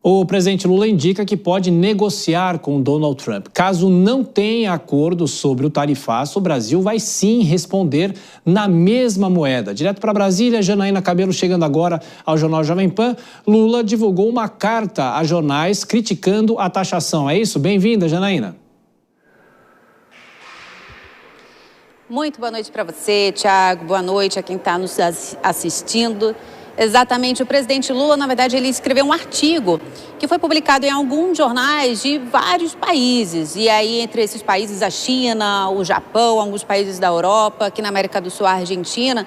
O presidente Lula indica que pode negociar com Donald Trump. Caso não tenha acordo sobre o tarifaço, o Brasil vai sim responder na mesma moeda. Direto para Brasília, Janaína Cabelo chegando agora ao Jornal Jovem Pan. Lula divulgou uma carta a jornais criticando a taxação. É isso? Bem-vinda, Janaína. Muito boa noite para você, Thiago. Boa noite a quem está nos assistindo. Exatamente, o presidente Lula, na verdade, ele escreveu um artigo que foi publicado em alguns jornais de vários países. E aí, entre esses países, a China, o Japão, alguns países da Europa, aqui na América do Sul, a Argentina.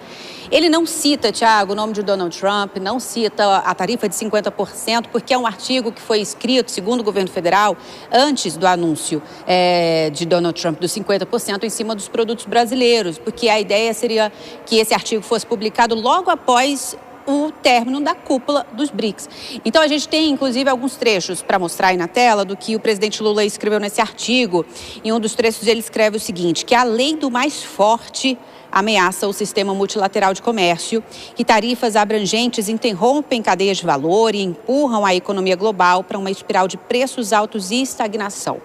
Ele não cita, Thiago, o nome de Donald Trump, não cita a tarifa de 50%, porque é um artigo que foi escrito, segundo o governo federal, antes do anúncio de Donald Trump dos 50% em cima dos produtos brasileiros, porque a ideia seria que esse artigo fosse publicado logo após o término da cúpula dos BRICS. Então, a gente tem, inclusive, alguns trechos para mostrar aí na tela do que o presidente Lula escreveu nesse artigo. Em um dos trechos, ele escreve o seguinte, que a lei do mais forte ameaça o sistema multilateral de comércio, que tarifas abrangentes interrompem cadeias de valor e empurram a economia global para uma espiral de preços altos e estagnação.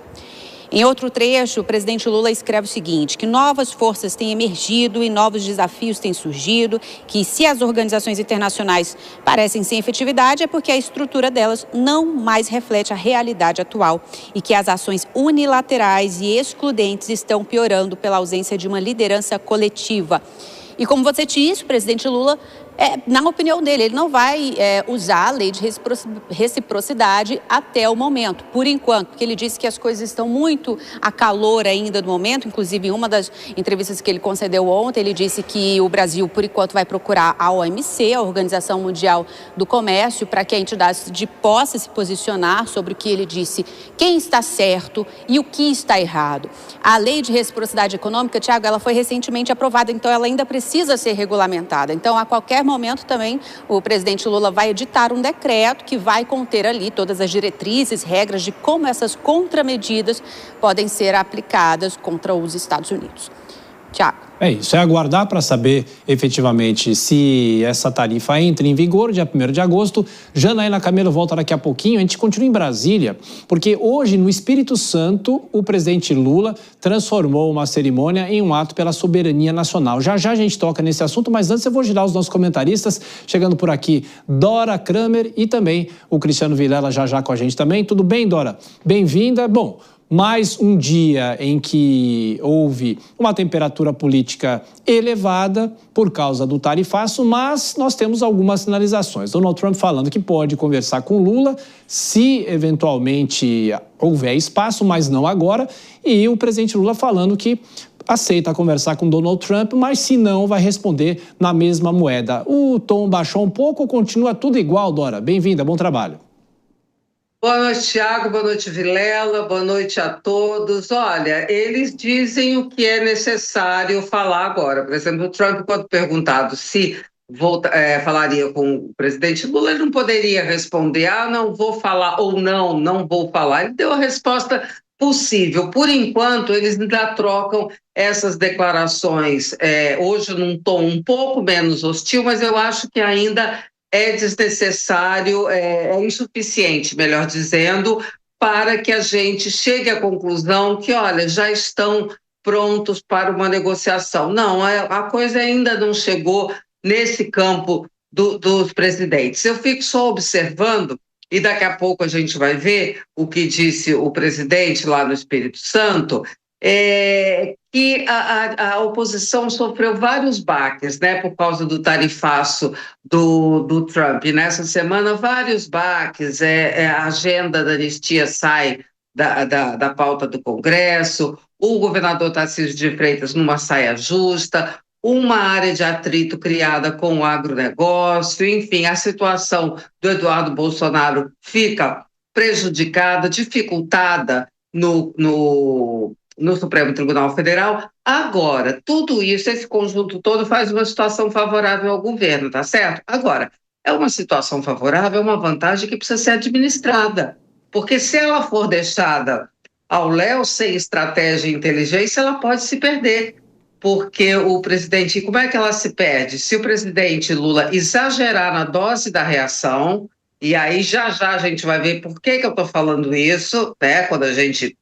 Em outro trecho, o presidente Lula escreve o seguinte, que novas forças têm emergido e novos desafios têm surgido, que se as organizações internacionais parecem sem efetividade é porque a estrutura delas não mais reflete a realidade atual e que as ações unilaterais e excludentes estão piorando pela ausência de uma liderança coletiva. E como você disse, o presidente Lula, na opinião dele, ele não vai usar a lei de reciprocidade até o momento, por enquanto, porque ele disse que as coisas estão muito a calor ainda do momento. Inclusive, em uma das entrevistas que ele concedeu ontem, ele disse que o Brasil, por enquanto, vai procurar a OMC, a Organização Mundial do Comércio, para que a entidade possa se posicionar sobre o que ele disse, quem está certo e o que está errado. A lei de reciprocidade econômica, Thiago, ela foi recentemente aprovada, então ela ainda precisa ser regulamentada. Então, a qualquer momento também o presidente Lula vai editar um decreto que vai conter ali todas as diretrizes, regras de como essas contramedidas podem ser aplicadas contra os Estados Unidos. Tiago. É isso, é aguardar para saber efetivamente se essa tarifa entra em vigor dia 1º de agosto. Janaína Cabelo volta daqui a pouquinho. A gente continua em Brasília, porque hoje no Espírito Santo o presidente Lula transformou uma cerimônia em um ato pela soberania nacional. Já já a gente toca nesse assunto, mas antes eu vou girar os nossos comentaristas. Chegando por aqui, Dora Kramer e também o Cristiano Vilela já com a gente também. Tudo bem, Dora? Bem-vinda. Bom, mais um dia em que houve uma temperatura política elevada por causa do tarifaço, mas nós temos algumas sinalizações. Donald Trump falando que pode conversar com Lula se eventualmente houver espaço, mas não agora, e o presidente Lula falando que aceita conversar com Donald Trump, mas se não, vai responder na mesma moeda. O tom baixou um pouco ou continua tudo igual, Dora? Bem-vinda, bom trabalho. Boa noite, Thiago. Boa noite, Vilela. Boa noite a todos. Olha, eles dizem o que é necessário falar agora. Por exemplo, o Trump, quando perguntado se falaria com o presidente Lula, ele não poderia responder, não vou falar, ou não vou falar. Ele deu a resposta possível. Por enquanto, eles ainda trocam essas declarações, hoje num tom um pouco menos hostil, mas eu acho que ainda é desnecessário, é insuficiente, melhor dizendo, para que a gente chegue à conclusão que, olha, já estão prontos para uma negociação. Não, a coisa ainda não chegou nesse campo dos presidentes. Eu fico só observando, e daqui a pouco a gente vai ver o que disse o presidente lá no Espírito Santo, que a oposição sofreu vários baques, né, por causa do tarifaço do Trump. Nessa semana, vários baques, a agenda da anistia sai da pauta do Congresso, o governador Tarcísio de Freitas numa saia justa, uma área de atrito criada com o agronegócio, enfim, a situação do Eduardo Bolsonaro fica prejudicada, dificultada no Supremo Tribunal Federal. Agora, tudo isso, esse conjunto todo faz uma situação favorável ao governo, tá certo? Agora, é uma situação favorável, é uma vantagem que precisa ser administrada, porque se ela for deixada ao léu, sem estratégia e inteligência, ela pode se perder, porque o presidente, como é que ela se perde? Se o presidente Lula exagerar na dose da reação, E aí já a gente vai ver por que eu estou falando isso, né? Quando a gente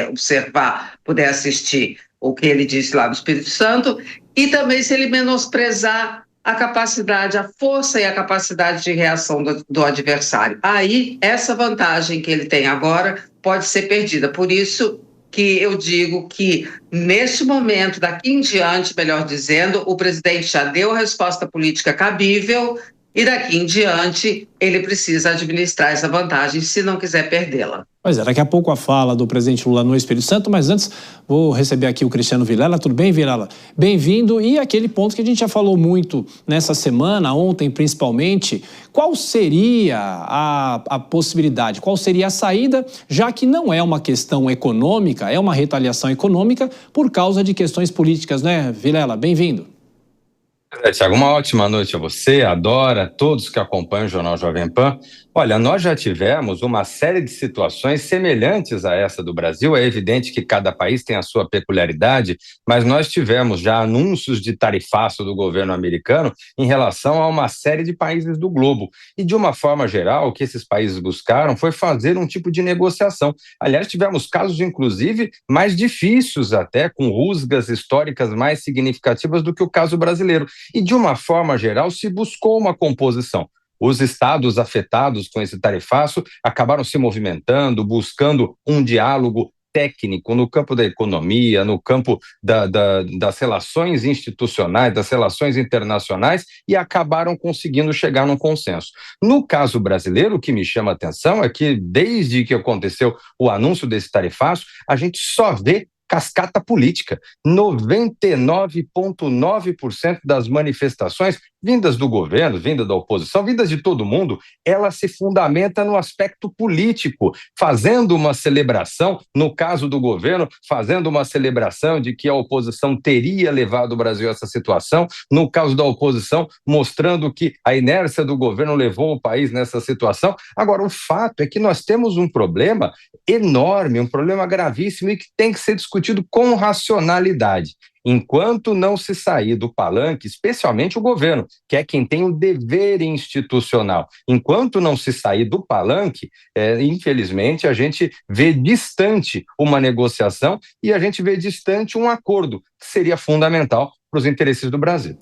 observar, puder assistir o que ele disse lá no Espírito Santo, e também se ele menosprezar a capacidade, a força e a capacidade de reação do adversário. Aí, essa vantagem que ele tem agora pode ser perdida. Por isso que eu digo que, neste momento, daqui em diante, melhor dizendo, o presidente já deu a resposta política cabível e daqui em diante ele precisa administrar essa vantagem se não quiser perdê-la. Pois é, daqui a pouco a fala do presidente Lula no Espírito Santo, mas antes vou receber aqui o Cristiano Vilela. Tudo bem, Vilela? Bem-vindo. E aquele ponto que a gente já falou muito nessa semana, ontem principalmente, qual seria a possibilidade, qual seria a saída, já que não é uma questão econômica, é uma retaliação econômica por causa de questões políticas, né, Vilela? Bem-vindo. Tiago, uma ótima noite a você, a Dora, a todos que acompanham o Jornal Jovem Pan. Olha, nós já tivemos uma série de situações semelhantes a essa do Brasil. É evidente que cada país tem a sua peculiaridade, mas nós tivemos já anúncios de tarifaço do governo americano em relação a uma série de países do globo. E, de uma forma geral, o que esses países buscaram foi fazer um tipo de negociação. Aliás, tivemos casos, inclusive, mais difíceis até, com rusgas históricas mais significativas do que o caso brasileiro. E, de uma forma geral, se buscou uma composição. Os estados afetados com esse tarifaço acabaram se movimentando, buscando um diálogo técnico no campo da economia, no campo das relações institucionais, das relações internacionais, e acabaram conseguindo chegar num consenso. No caso brasileiro, o que me chama a atenção é que, desde que aconteceu o anúncio desse tarifaço, a gente só vê cascata política. 99,9% das manifestações vindas do governo, vindas da oposição, vindas de todo mundo, ela se fundamenta no aspecto político, fazendo uma celebração, no caso do governo, fazendo uma celebração de que a oposição teria levado o Brasil a essa situação, no caso da oposição, mostrando que a inércia do governo levou o país nessa situação. Agora, o fato é que nós temos um problema enorme, um problema gravíssimo e que tem que ser discutido com racionalidade. Enquanto não se sair do palanque, especialmente o governo, que é quem tem o dever institucional, enquanto não se sair do palanque, infelizmente a gente vê distante uma negociação e a gente vê distante um acordo que seria fundamental para os interesses do Brasil.